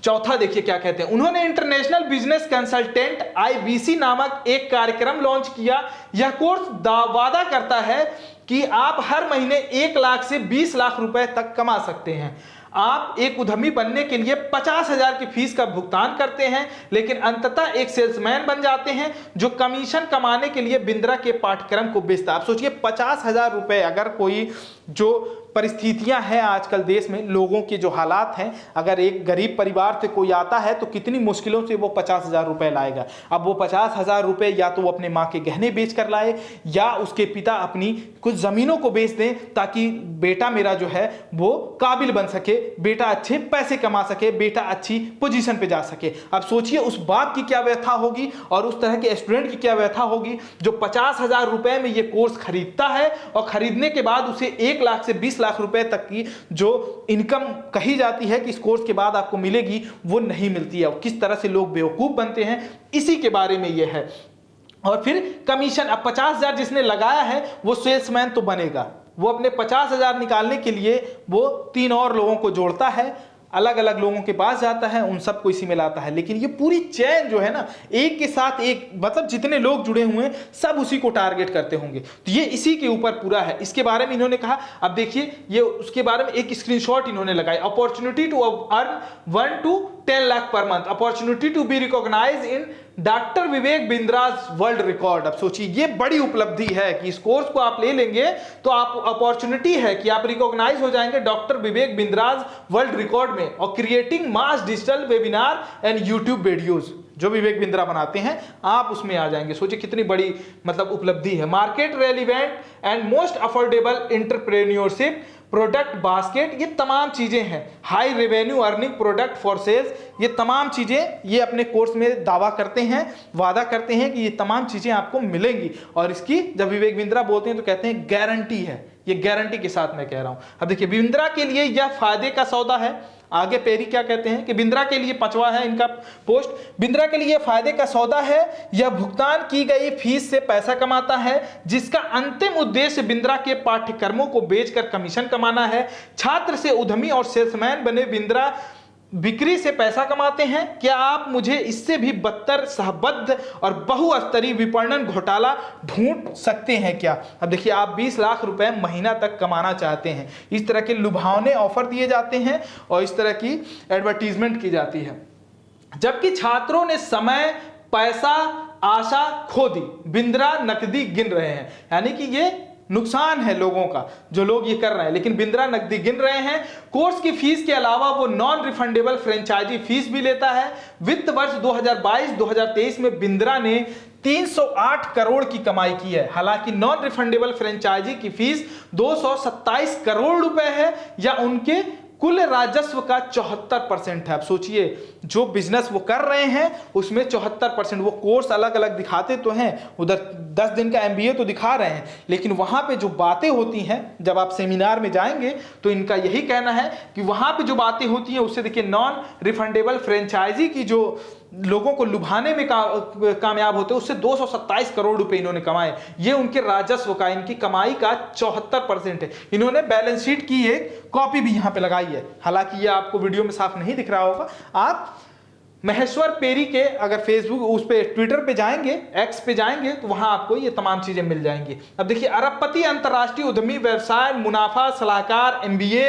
[SPEAKER 1] चौथा देखिए क्या कहते हैं, उन्होंने इंटरनेशनल बिजनेस कंसल्टेंट IBC नामक एक कार्यक्रम लॉन्च किया। यह कोर्स वादा करता है कि आप हर महीने 1 लाख से 20 लाख रुपए तक कमा सकते हैं। आप एक उद्यमी बनने के लिए 50,000 की फीस का भुगतान करते हैं लेकिन अंततः एक सेल्समैन बन जाते हैं जो कमीशन कमाने के लिए बिंद्रा के पाठ्यक्रम को बेचता है। आप सोचिए 50,000 रुपए अगर कोई जो परिस्थितियां हैं आजकल देश में, लोगों के जो हालात हैं, अगर एक गरीब परिवार से कोई आता है तो कितनी मुश्किलों से वो 50,000 रुपए लाएगा। अब वो 50,000 रुपए या तो वो अपने माँ के गहने बेच कर लाए या उसके पिता अपनी कुछ जमीनों को बेच दें, ताकि बेटा मेरा जो है वो काबिल बन सके, बेटा अच्छे पैसे कमा सके, बेटा अच्छी पोजीशन पे जा सके। अब सोचिए उस बाप की क्या व्यथा होगी और उस तरह के स्टूडेंट की क्या व्यथा होगी जो 50,000 रुपए में ये कोर्स खरीदता है और खरीदने के बाद उसे 1 लाख से 20 लाख रुपए तक की जो इनकम कही जाती है कि इस कोर्स के बाद आपको मिलेगी, वो नहीं मिलती है। और किस तरह से लोग बेवकूफ बनते हैं, इसी के बारे में ये है। और फिर कमीशन, अब 50,000 जिसने लगाया है वो सेल्समैन तो बनेगा, वो अपने 50,000 निकालने के लिए वो 3 और लोगों को जोड़ता है, अलग अलग लोगों के पास जाता है, उन सबको इसी में लाता है। लेकिन ये पूरी चेन जो है ना, एक के साथ एक, मतलब जितने लोग जुड़े हुए हैं सब उसी को टारगेट करते होंगे। तो ये इसी के ऊपर पूरा है। इसके बारे में इन्होंने कहा, अब देखिए ये उसके बारे में एक स्क्रीनशॉट इन्होंने लगाई, opportunity to earn 1 to 10 lakh पर month, opportunity to be recognise in doctor Vivek Bindra's world record. अब सोचिए ये बड़ी उपलब्धि है कि इस कोर्स को आप ले लेंगे तो आप अपॉर्चुनिटी है कि आप रिकॉग्नाइज हो जाएंगे doctor Vivek Bindra's world record में। और creating mass digital webinar and YouTube videos जो विवेक बिंद्रा बनाते हैं, आप उसमें आ जाएंगे। सोचिए कितनी बड़ी मतलब उपलब्धि है। Market relevant and most affordable entrepreneurship product basket, ये तमाम चीजें हैं। High revenue earning product for sales, ये तमाम चीजें ये अपने कोर्स में दावा करते हैं, वादा करते हैं कि ये तमाम चीजें आपको मिलेंगी। और इसकी जब विवेक बिंद्रा बोलते हैं तो कहते हैं गारंटी है, ये गारंटी के साथ मैं कह रहा हूं। अब देखिए बिंद्रा के लिए यह फायदे का सौदा है। आगे पेरी क्या कहते हैं कि बिंद्रा के लिए 5वां है इनका पोस्ट, बिंद्रा के लिए फायदे का सौदा है। यह भुगतान की गई फीस से पैसा कमाता है, जिसका अंतिम उद्देश्य बिंद्रा के पाठ्यक्रमों को बेचकर कमीशन कमाना है। छात्र से उद्यमी और सेल्समैन बने बिंद्रा बिक्री से पैसा कमाते हैं। क्या आप मुझे इससे भी बदतर सहबद्ध और बहुस्तरीय विपणन घोटाला ढूंढ सकते हैं क्या? अब देखिए आप 20 लाख रुपए महीना तक कमाना चाहते हैं, इस तरह के लुभावने ऑफर दिए जाते हैं और इस तरह की एडवर्टीजमेंट की जाती है। जबकि छात्रों ने समय, पैसा, आशा खो दी, बिंद्रा नकदी गिन रहे हैं। यानी कि ये नुकसान है लोगों का जो लोग ये कर रहे हैं, लेकिन बिंद्रा नकदी गिन रहे हैं। कोर्स की फीस के अलावा वो नॉन रिफंडेबल फ्रेंचाइजी फीस भी लेता है। वित्त वर्ष 2022-2023 में बिंद्रा ने 308 करोड़ की कमाई की है। हालांकि नॉन रिफंडेबल फ्रेंचाइजी की फीस 227 करोड़ रुपए है या उनके कुल राजस्व का 74% है। अब सोचिए जो बिजनेस वो कर रहे हैं उसमें 74%, वो कोर्स अलग अलग दिखाते तो हैं, उधर 10 दिन का MBA तो दिखा रहे हैं, लेकिन वहां पे जो बातें होती हैं, जब आप सेमिनार में जाएंगे तो इनका यही कहना है कि वहां पे जो बातें होती हैं उससे देखिए नॉन रिफंडेबल फ्रेंचाइजी की जो लोगों को लुभाने में कामयाब होते हैं उससे 227 करोड़ रुपए इन्होंने कमाए। ये उनके राजस्व का, इनकी कमाई का 74% है। इन्होंने बैलेंस शीट की एक कॉपी भी यहां पे लगाई है, हालांकि ये आपको वीडियो में साफ नहीं दिख रहा होगा। आप महेश्वर पेरी के अगर फेसबुक उस पे ट्विटर पे जाएंगे, एक्स पे जाएंगे तो वहां आपको ये तमाम चीजें मिल जाएंगी। अब देखिए अरबपति अंतरराष्ट्रीय उद्यमी व्यवसाय मुनाफा सलाहकार MBA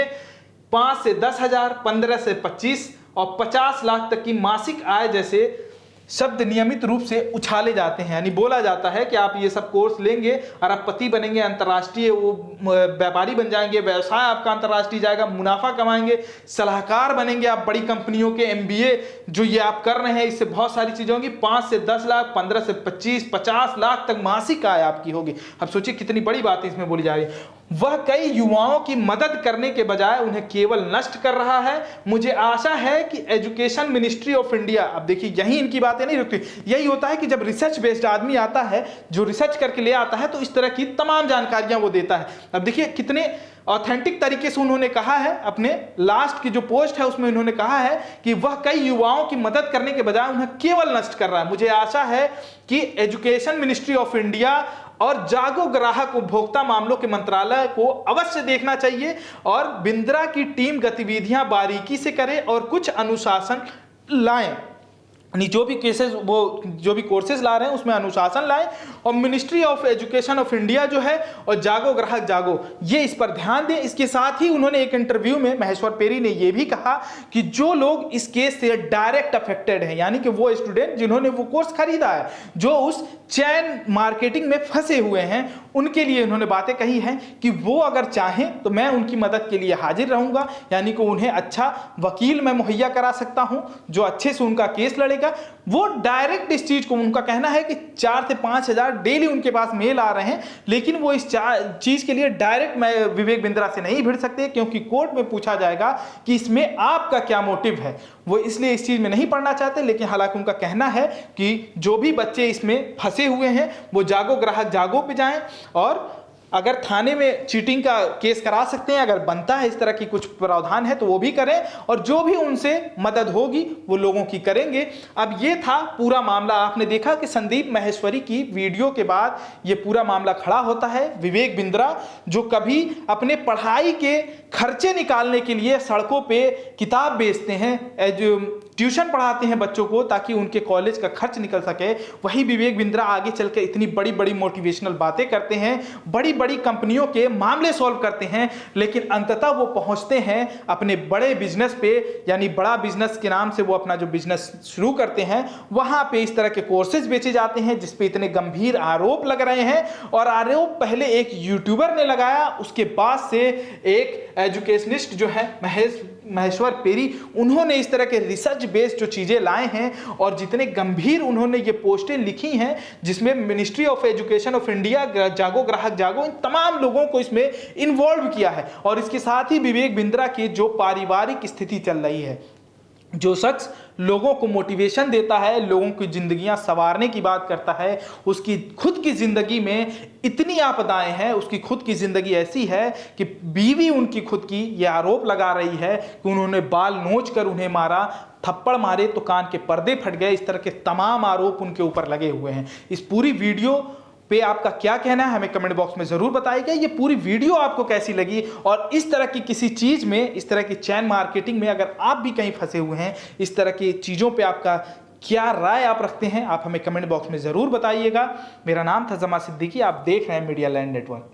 [SPEAKER 1] 5 से 10 हजार, 15 से 25 और 50 लाख तक की मासिक आय जैसे शब्द नियमित रूप से उछाले जाते हैं। यानी बोला जाता है कि आप ये सब कोर्स लेंगे, अरबपति बनेंगे, अंतर्राष्ट्रीय वो व्यापारी बन जाएंगे, व्यवसाय आपका अंतर्राष्ट्रीय जाएगा, मुनाफा कमाएंगे, सलाहकार बनेंगे आप बड़ी कंपनियों के। MBA जो ये आप कर रहे हैं इससे बहुत सारी चीजें होंगी। 5 से 10 लाख, 15 से 25, 50 लाख तक मासिक आय आपकी होगी। अब सोचिए कितनी बड़ी बात इसमें बोली जा रही है। वह कई युवाओं की मदद करने के बजाय उन्हें केवल नष्ट कर रहा है। मुझे आशा है कि एजुकेशन मिनिस्ट्री ऑफ इंडिया, अब देखिए यही इनकी बातें नहीं रुकती। यही होता है कि जब रिसर्च बेस्ड आदमी आता है, जो रिसर्च करके ले आता है, तो इस तरह की तमाम जानकारियां वो देता है। अब देखिए कितने ऑथेंटिक तरीके से उन्होंने कहा है, अपने लास्ट की जो पोस्ट है उसमें उन्होंने कहा है कि वह कई युवाओं की मदद करने के बजाय उन्हें केवल नष्ट कर रहा है। मुझे आशा है कि एजुकेशन मिनिस्ट्री ऑफ इंडिया और जागो ग्राहक उपभोक्ता मामलों के मंत्रालय को अवश्य देखना चाहिए और बिंद्रा की टीम गतिविधियां बारीकी से करे और कुछ अनुशासन लाएं। जो भी केसेस, वो जो भी कोर्सेज ला रहे हैं उसमें अनुशासन लाएं, और ministry of education of India जो है और जागो ग्राहक जागो, ये इस पर ध्यान दें। इसके साथ ही उन्होंने एक इंटरव्यू में महेश्वर पेरी ने ये भी कहा कि जो लोग इस केस से डायरेक्ट अफेक्टेड हैं, यानी कि वो स्टूडेंट जिन्होंने वो कोर्स खरीदा है, जो उस चैन मार्केटिंग में फंसे हुए हैं, उनके लिए उन्होंने बातें कही हैं कि वो अगर चाहें तो मैं उनकी मदद के लिए हाजिर रहूंगा, यानी कि उन्हें अच्छा वकील मैं मुहैया करा सकता हूं जो अच्छे से उनका केस लड़ेगा। वो डायरेक्ट इस चीज को, उनका कहना है कि 4 से 5 हजार डेली उनके पास मेल आ रहे हैं, लेकिन वो इस चीज के लिए डायरेक्ट मैं विवेक बिंद्रा से नहीं भिड़ सकते, क्योंकि कोर्ट में पूछा जाएगा कि इसमें आपका क्या मोटिव है। वो इसलिए इस चीज में नहीं पढ़ना चाहते, लेकिन हालांकि उनका कहना है कि जो भी बच्चे इसमें फंसे हुए हैं वो जागो ग्राहक जागो पे जाएं, और अगर थाने में चीटिंग का केस करा सकते हैं, अगर बनता है इस तरह की कुछ प्रावधान है तो वो भी करें, और जो भी उनसे मदद होगी वो लोगों की करेंगे। अब ये था पूरा मामला। आपने देखा कि संदीप माहेश्वरी की वीडियो के बाद ये पूरा मामला खड़ा होता है। विवेक बिंद्रा जो कभी अपने पढ़ाई के खर्चे निकालने के लिए सड़कों पे किताब बेचते हैं, ट्यूशन पढ़ाते हैं बच्चों को ताकि उनके कॉलेज का खर्च निकल सके, वही विवेक बिंद्रा आगे चलकर इतनी बड़ी बड़ी मोटिवेशनल बातें करते हैं, बड़ी बड़ी कंपनियों के मामले सॉल्व करते हैं, लेकिन अंततः वो पहुंचते हैं अपने बड़े बिजनेस पे, यानी बड़ा बिजनेस के नाम से वो अपना जो बिजनेस शुरू करते हैं, वहां पे इस तरह के कोर्सेज बेचे जाते हैं जिसपे इतने गंभीर आरोप लग रहे हैं। और आरोप पहले एक यूट्यूबर ने लगाया, उसके बाद से एक एजुकेशनिस्ट जो है महेश्वर पेरी, उन्होंने इस तरह के रिसर्च बेस्ड जो चीजें लाए हैं, और जितने गंभीर उन्होंने ये पोस्टें लिखी हैं जिसमें ministry of education of India, जागो ग्राहक जागो, इन तमाम लोगों को इसमें इन्वॉल्व किया है। और इसके साथ ही विवेक बिंद्रा की जो पारिवारिक स्थिति चल रही है, जो शख्स लोगों को मोटिवेशन देता है, लोगों की जिंदगियां संवारने की बात करता है, उसकी खुद की जिंदगी में इतनी आपदाएं हैं, उसकी खुद की जिंदगी ऐसी है कि बीवी उनकी खुद की ये आरोप लगा रही है कि उन्होंने बाल नोच कर उन्हें मारा, थप्पड़ मारे तो कान के पर्दे फट गए, इस तरह के तमाम आरोप उनके ऊपर लगे हुए हैं। इस पूरी वीडियो पे आपका क्या कहना है हमें कमेंट बॉक्स में जरूर बताइएगा। ये पूरी वीडियो आपको कैसी लगी, और इस तरह की किसी चीज में, इस तरह की चैन मार्केटिंग में अगर आप भी कहीं फंसे हुए हैं, इस तरह की चीजों पे आपका क्या राय आप रखते हैं, आप हमें कमेंट बॉक्स में जरूर बताइएगा। मेरा नाम था जमा सिद्दीकी, आप देख रहे हैं मीडिया लैंड नेटवर्क।